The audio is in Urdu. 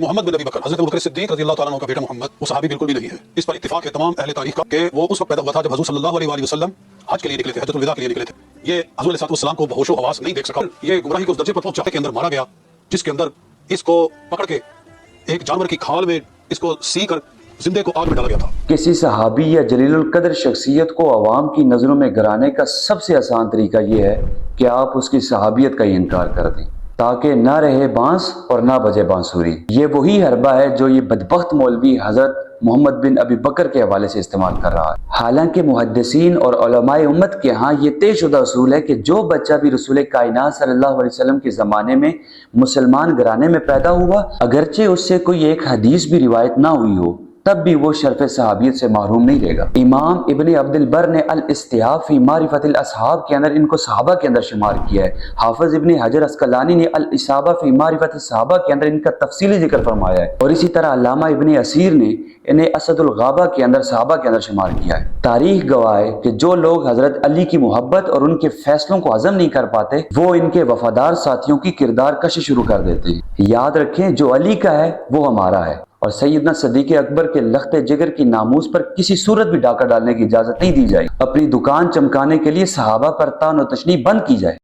محمد بن ابی بکر حضرت ابوبکر صدیق رضی اللہ تعالیٰ عنہ کا بیٹا محمد وہ صحابی بالکل بھی نہیں ہے. اس پر اتفاق ہے تمام اہل تاریخ کا کہ وہ اس وقت پیدا ہوا تھا جب حضور صلی اللہ علیہ وآلہ وسلم حج کے لیے نکلے تھے, حجۃ الوداع کے لیے نکلے تھے. یہ حضور علیہ السلام کو بہوش و حواس نہیں دیکھ سکا. یہ گمراہی کو اس درجے پر پہنچا کے اندر مارا گیا جس کے اندر اس کو پکڑ کے ایک جانور کی کھال میں اس کو سی کر زندے کو آگ میں ڈالا گیا تھا. کسی صحابی یا جلیل القدر شخصیت کو عوام کی نظروں میں گرانے کا سب سے آسان طریقہ یہ ہے کہ آپ اس کی صحابیت کا ہی انکار کر دیں تاکہ نہ رہے بانس اور نہ بجے بانسوری. یہ وہی حربہ ہے جو یہ بدبخت مولوی حضرت محمد بن ابی بکر کے حوالے سے استعمال کر رہا ہے. حالانکہ محدثین اور علماء امت کے ہاں یہ طے شدہ اصول ہے کہ جو بچہ بھی رسول کائنات صلی اللہ علیہ وسلم کے زمانے میں مسلمان گھرانے میں پیدا ہوا, اگرچہ اس سے کوئی ایک حدیث بھی روایت نہ ہوئی ہو, تب بھی وہ شرف صحابیت سے محروم نہیں رہے گا. امام ابن عبد البر نے الاستیاب فی معرفت الاصحاب کے اندر ان کو صحابہ کے اندر شمار کیا ہے. حافظ ابن حجر عسقلانی نے الاصابہ فی معرفت الصحابہ کے اندر ان کا تفصیلی ذکر فرمایا ہے, اور اسی طرح علامہ ابن اسیر نے انہیں اسد الغابہ کے اندر صحابہ کے اندر شمار کیا ہے. تاریخ گواہ ہے کہ جو لوگ حضرت علی کی محبت اور ان کے فیصلوں کو ہضم نہیں کر پاتے وہ ان کے وفادار ساتھیوں کی کردار کشی شروع کر دیتے ہیں. یاد رکھیں جو علی کا ہے وہ ہمارا ہے, اور سیدنا صدیق اکبر کے لخت جگر کی ناموس پر کسی صورت بھی ڈاکہ ڈالنے کی اجازت نہیں دی جائے. اپنی دکان چمکانے کے لیے صحابہ پر طعن و تشنیع بند کی جائے.